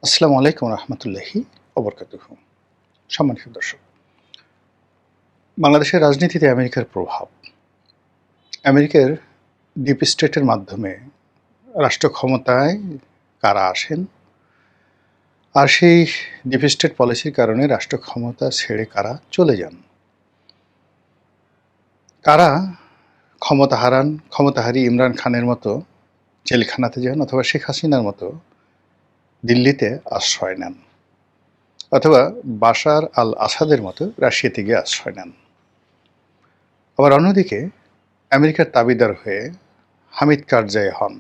আসসালামু আলাইকুম রহমতুল্লাহি ওবরকাতুহু। সম্মানিত দর্শক, বাংলাদেশের রাজনীতিতে আমেরিকার প্রভাব, আমেরিকার ডিপ স্টেটের মাধ্যমে রাষ্ট্র ক্ষমতায় কারা আসেন, আর সেই ডিপ স্টেট পলিসির কারণে রাষ্ট্র ক্ষমতা ছেড়ে কারা চলে যান, কারা ক্ষমতা হারান, ক্ষমতাহারী ইমরান খানের মতো জেলখানাতে যান, অথবা শেখ হাসিনার মতো দিল্লিতে আশ্রয় নেন, অথবা বাশার আল আসাদের মতো রাশিয়াতে গিয়ে আশ্রয় নেন। আবার অন্যদিকে আমেরিকার তাবিদার হয়ে হামিদ কারজাই হন,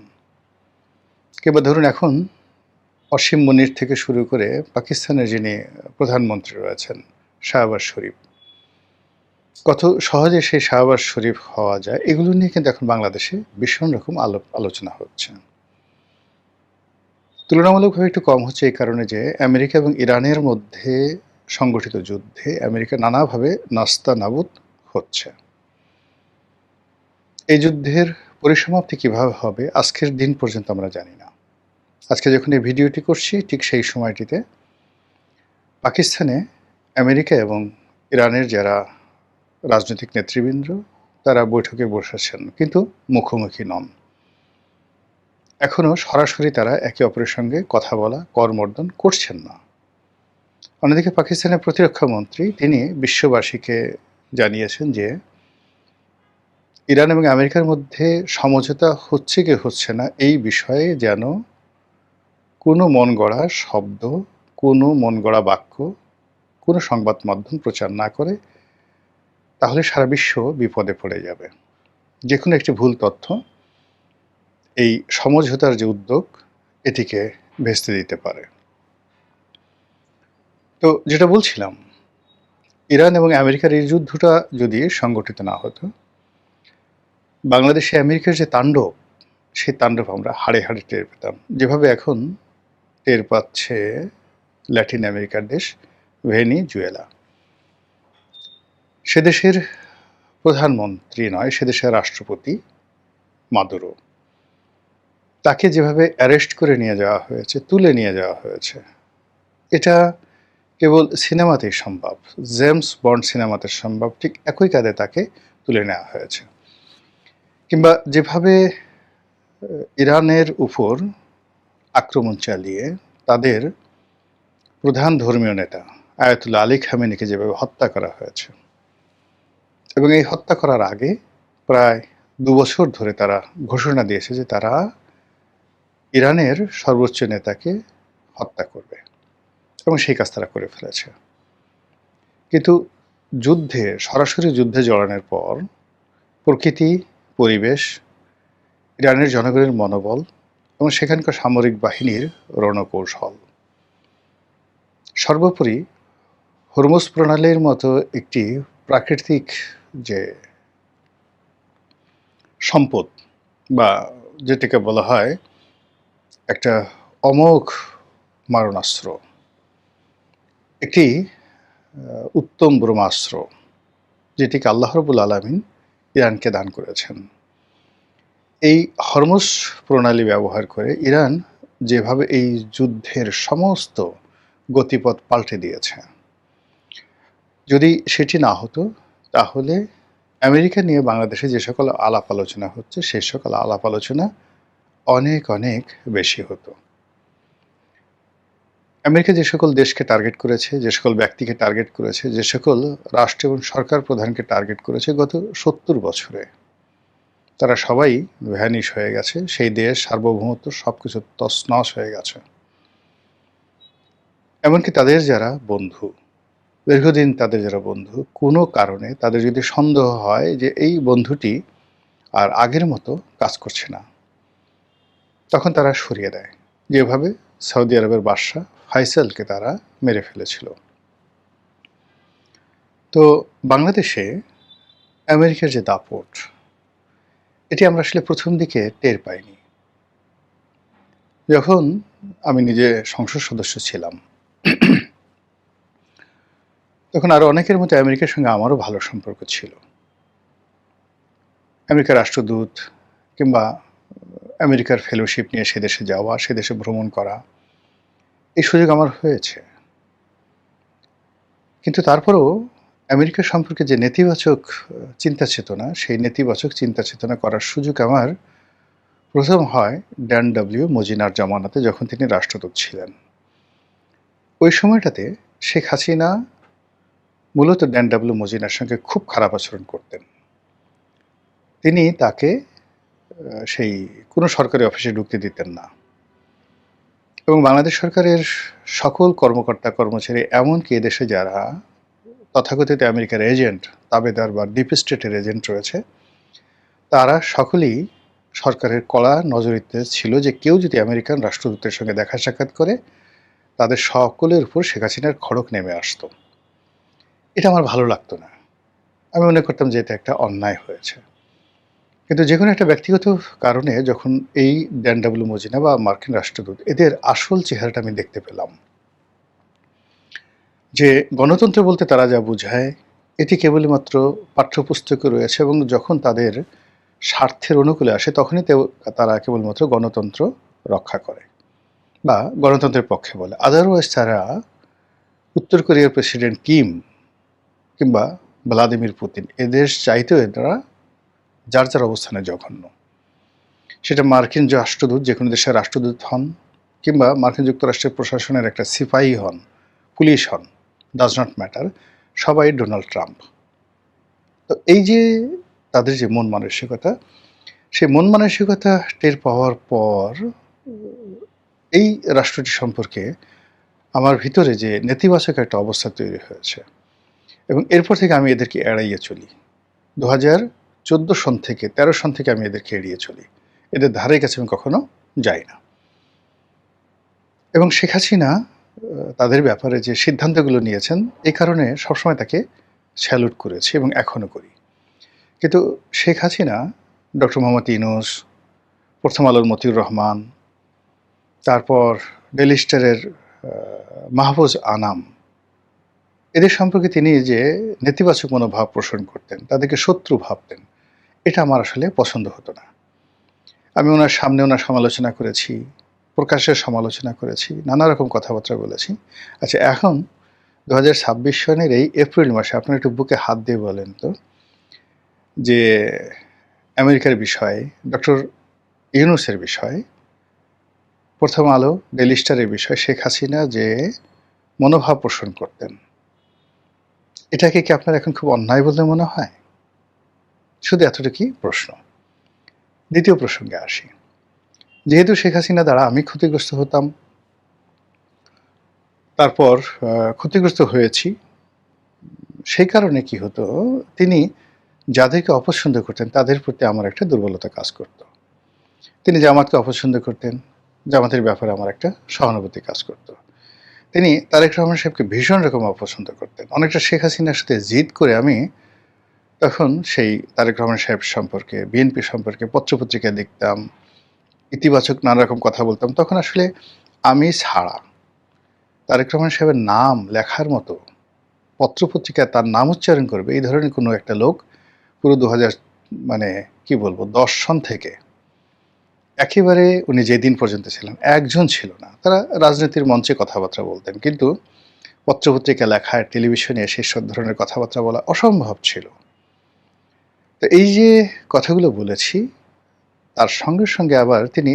কিংবা ধরুন এখন অসীম মুনির থেকে শুরু করে পাকিস্তানের যিনি প্রধানমন্ত্রী রয়েছেন শাহবাজ শরীফ, কত সহজে সেই শাহবাজ শরীফ হওয়া যায়, এগুলো নিয়ে কিন্তু এখন বাংলাদেশে ভীষণ রকম আলোচনা হচ্ছে। তুলনামূলকভাবে একটু কম হচ্ছে এই কারণে যে আমেরিকা এবং ইরানের মধ্যে সংগঠিত যুদ্ধে আমেরিকা নানাভাবে নাস্তানাবুদ হচ্ছে। এই যুদ্ধের পরিসমাপ্তি কিভাবে হবে আজকের দিন পর্যন্ত আমরা জানি না। আজকে যখন এই ভিডিওটি করছি ঠিক সেই সময়টিতে পাকিস্তানে আমেরিকা এবং ইরানের যারা রাজনৈতিক নেতৃবৃন্দ তারা বৈঠকে বসেছেন, কিন্তু মুখোমুখি নন। এখনও সরাসরি তারা একে অপরের সঙ্গে কথা বলা করমর্দন করছেন না। অন্যদিকে পাকিস্তানের প্রতিরক্ষা মন্ত্রী তিনি বিশ্ববাসীকে জানিয়েছেন যে ইরান এবং আমেরিকার মধ্যে সমঝোতা হচ্ছে কি হচ্ছে না এই বিষয়ে যেন কোনো মন গড়া শব্দ, কোনো মন গড়া বাক্য, কোনো সংবাদ মাধ্যম প্রচার না করে, তাহলে সারা বিশ্ব বিপদে পড়ে যাবে। যে কোনো একটি ভুল তথ্য এই সমঝোতার যে উদ্যোগ এটিকে ভেস্তে দিতে পারে। তো যেটা বলছিলাম, ইরান এবং আমেরিকার এই যুদ্ধটা যদি সংগঠিত না হতো, বাংলাদেশে আমেরিকার যে তাণ্ডব, সেই তাণ্ডব আমরা হাড়ে হাড়ে টের পেতাম, যেভাবে এখন টের পাচ্ছে ল্যাটিন আমেরিকার দেশ ভেনিজুয়েলা। সে দেশের প্রধানমন্ত্রী নয়, সে দেশের রাষ্ট্রপতি মাদুরো, তাকে যেভাবে অ্যারেস্ট করে নিয়ে যাওয়া হয়েছে, তুলে নিয়ে যাওয়া হয়েছে, এটা কেবল সিনেমাতেই সম্ভব, জেমস বন্ড সিনেমাতে সম্ভব। ঠিক একই কাঁধে তাকে তুলে নেওয়া হয়েছে। কিংবা যেভাবে ইরানের উপর আক্রমণ চালিয়ে তাদের প্রধান ধর্মীয় নেতা আয়াতুল্লাহ আলী খামেনিকে যেভাবে হত্যা করা হয়েছে, এবং এই হত্যা করার আগে প্রায় 2 বছর ধরে তারা ঘোষণা দিয়েছে যে তারা ইরানের সর্বোচ্চ নেতাকে হত্যা করবে, এবং সেই কাজ তারা করে ফেলেছে। কিন্তু সরাসরি যুদ্ধে জড়ানোর পর প্রকৃতি, পরিবেশ, ইরানের জনগণের মনোবল এবং সেখানকার সামরিক বাহিনীর রণকৌশল, সর্বোপরি হরমুজ প্রণালীর মতো একটি প্রাকৃতিক যে সম্পদ, বা যেটাকে বলা হয় একটা অমোঘ মারণাস্ত্র, একটি উত্তম ব্রহ্মাস্ত্র, যেটিকে আল্লাহ রাব্বুল আলামিন ইরানকে দান করেছেন। এই হরমুজ প্রণালী ব্যবহার করে ইরান যেভাবে এই যুদ্ধের সমস্ত গতিপথ পাল্টে দিয়েছে, যদি সেটি না হতো তাহলে আমেরিকা নিয়ে বাংলাদেশে যে সকল আলাপ আলোচনা হচ্ছে সেই সকল আলাপ আলোচনা অনেক অনেক বেশি হতো। আমেরিকা যে সকল দেশকে টার্গেট করেছে, যে সকল ব্যক্তিকে টার্গেট করেছে, যে সকল রাষ্ট্র এবং সরকার প্রধানকে টার্গেট করেছে গত 70 বছরে, তারা সবাই ভ্যানিশ হয়ে গেছে। সেই দেশ সার্বভৌমত্ব সবকিছু তছনছ হয়ে গেছে। এমনকি তাদের যারা বন্ধু, দীর্ঘদিন তাদের যারা বন্ধু, কোনো কারণে তাদের যদি সন্দেহ হয় যে এই বন্ধুটি আর আগের মতো কাজ করছে না, তখন তারা সরিয়ে দেয়, যেভাবে সৌদি আরবের বাদশা ফাইসালকে তারা মেরে ফেলেছিল। তো বাংলাদেশে আমেরিকার যে দাপট, এটি আমরা আসলে প্রথম দিকে টের পাইনি। যখন আমি নিজে সংসদ সদস্য ছিলাম, তখন আরও অনেকের মতো আমেরিকার সঙ্গে আমারও ভালো সম্পর্ক ছিল। আমেরিকার রাষ্ট্রদূত কিংবা আমেরিকার ফেলোশিপ নিয়ে সে দেশে যাওয়া, সে দেশে ভ্রমণ করা, এই সুযোগ আমার হয়েছে। কিন্তু তারপরেও আমেরিকা সম্পর্কে যে নেতিবাচক চিন্তা চেতনা, সেই নেতিবাচক চিন্তা চেতনা করার সুযোগ আমার ১ম হয় ড্যান ডব্লিউ মজীনার জামানাতে, যখন তিনি রাষ্ট্রদূত ছিলেন। ওই সময়টাতে শেখ হাসিনা মূলত ড্যান ডব্লিউ মজীনার সঙ্গে খুব খারাপ আচরণ করতেন। তিনি তাকে সেই কোনো সরকারি অফিসে ঢুকতে দিতেন না, এবং বাংলাদেশ সরকারের সকল কর্মকর্তা কর্মচারী, এমনকি এদেশে যারা তথাকথিত আমেরিকার এজেন্ট, তাবেদার বা ডিপ স্টেটের এজেন্ট রয়েছে, তারা সকলেই সরকারের কড়া নজরিতে ছিল যে কেউ যদি আমেরিকান রাষ্ট্রদূতের সঙ্গে দেখা সাক্ষাৎ করে, তাদের সকলের উপর শেখ হাসিনার খড়ক নেমে আসতো। এটা আমার ভালো লাগতো না। আমি মনে করতাম যে এটা একটা অন্যায় হয়েছে। কিন্তু যে কোনো একটা ব্যক্তিগত কারণে যখন এই ড্যান ডব্লিউ মজীনা বা মার্কিন রাষ্ট্রদূত, এদের আসল চেহারাটা আমি দেখতে পেলাম, যে গণতন্ত্র বলতে তারা যা বোঝায় এটি কেবলই মাত্র পাঠ্যপুস্তকে রয়েছে, এবং যখন তাদের স্বার্থের অনুকূলে আসে তখনই তারা কেবলমাত্র গণতন্ত্র রক্ষা করে বা গণতন্ত্রের পক্ষে বলে। আদারওয়াইজ তারা উত্তর কোরিয়ার প্রেসিডেন্ট কিম কিংবা ভ্লাদিমির পুতিন, এদেশ চাইতেও এরা যার যার অবস্থানে জঘন্য। সেটা মার্কিন রাষ্ট্রদূত, যে কোনো দেশের রাষ্ট্রদূত হন, কিংবা মার্কিন যুক্তরাষ্ট্রের প্রশাসনের একটা সিপাহী হন, পুলিশ হন, ডাজ নট ম্যাটার, সবাই ডোনাল্ড ট্রাম্প। তো এই যে তাদের যে মন মানসিকতা, সেই মন মানসিকতা টের পাওয়ার পর এই রাষ্ট্রটি সম্পর্কে আমার ভিতরে যে নেতিবাচক একটা অবস্থা তৈরি হয়েছে, এবং এরপর থেকে আমি এদেরকে এড়াইয়ে চলি। 2014 সন থেকে 13 সন থেকে আমি এদেরকে এড়িয়ে চলি, এদের ধারে কাছে আমি কখনো যাই না। এবং শেখ হাসিনা তাদের ব্যাপারে যে সিদ্ধান্তগুলো নিয়েছেন, এই কারণে সবসময় তাকে স্যালুট করেছি এবং এখনও করি। কিন্তু শেখ হাসিনা, ডক্টর মোহাম্মদ ইউনূস, প্রথম আলোর মতিউর রহমান, তারপর ডেইলি স্টারের মাহফুজ আনাম, এদের সম্পর্কে তিনি যে নেতিবাচক মনোভাব পোষণ করতেন, তাদেরকে শত্রু ভাবতেন, এটা আমার আসলে পছন্দ হতো না। আমি ওনার সামনে ওনার সমালোচনা করেছি, প্রকাশ্যে সমালোচনা করেছি, নানা রকম কথাবার্তা বলেছি। আচ্ছা, এখন 2026 সনের এই এপ্রিল মাসে আপনার একটু বুকে হাত দিয়ে বলেন তো, যে আমেরিকার বিষয়ে, ডক্টর ইউনূসের বিষয়ে, প্রথম আলো, ডেইলি স্টারের বিষয়ে শেখ হাসিনা যে মনোভাব পোষণ করতেন, এটাকে কি আপনার এখন খুব অন্যায় বলে মনে হয়? শুধু এতটুকুই প্রশ্ন। দ্বিতীয় প্রসঙ্গে আসি। যেহেতু শেখ হাসিনা দ্বারা আমি ক্ষতিগ্রস্ত হতাম, তারপর ক্ষতিগ্রস্ত হয়েছি, সেই কারণে কি হতো, তিনি যাদেরকে অপছন্দ করতেন তাদের প্রতি আমার একটা দুর্বলতা কাজ করত। তিনি জামাতকে অপছন্দ করতেন, জামাতের ব্যাপারে আমার একটা সহানুভূতি কাজ করত। তিনি তারেক রহমান সাহেবকে ভীষণ রকম অপছন্দ করতেন। অনেকটা শেখ হাসিনার সাথে জিদ করে আমি তখন সেই তারেক রহমান সাহেব সম্পর্কে, বিএনপি সম্পর্কে পত্রপত্রিকায় লিখতাম, ইতিবাচক নানা রকম কথা বলতাম। তখন আসলে আমি ছাড়া তারেক রহমান সাহেবের নাম লেখার মতো, পত্রপত্রিকায় তার নাম উচ্চারণ করবে, এই ধরনের কোনো একটা লোক পুরো 2000 মানে কি বলবো 10 সন থেকে একেবারে উনি যেদিন পর্যন্ত ছিলেন একজন ছিল না। তারা রাজনীতির মঞ্চে কথাবার্তা বলতেন, কিন্তু পত্রপত্রিকা লেখায়, টেলিভিশনে এসে সব ধরনের কথাবার্তা বলা অসম্ভব ছিল। তো এই যে কথাগুলো বলেছি, তার সঙ্গে সঙ্গে আবার তিনি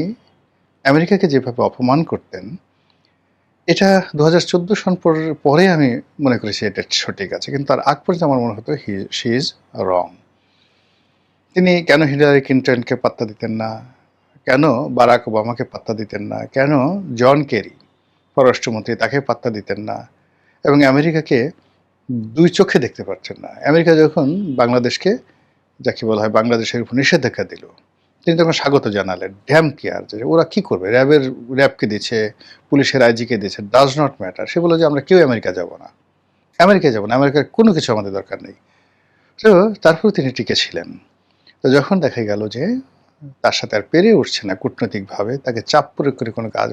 আমেরিকাকে যেভাবে অপমান করতেন, এটা 2014 সন পরে আমি মনে করেছি এটা সঠিক আছে, কিন্তু তার আগ পর্যন্ত আমার মনে হতো শি ইজ রং। তিনি কেন হিলারি ক্লিনটনকে পাত্তা দিতেন না, কেন বারাক ওবামাকে পাত্তা দিতেন না, কেন জন কেরি পররাষ্ট্রমন্ত্রী তাকে পাত্তা দিতেন না, এবং আমেরিকাকে দুই চোখে দেখতে পারছেন না। আমেরিকা যখন বাংলাদেশকে, যাকে বলা হয় বাংলাদেশের উপর নিষেধাজ্ঞা দিল, তিনি তখন স্বাগত জানালেন, ড্যাম কেয়ার, যে ওরা কী করবে, র্যাবকে দিচ্ছে, পুলিশের আইজিকে দিচ্ছে, ডাজ নট ম্যাটার। সে বলল যে আমরা কেউ আমেরিকা যাব না, আমেরিকায় যাব না, আমেরিকার কোনো কিছু আমাদের দরকার নেই। তো তারপর তিনি টিকে ছিলেন। তো যখন দেখা গেল যে তার সাথে আর পেরে উঠছে না কূটনৈতিকভাবে, তাকে চাপ প্রয়োগ করে কোনো কাজ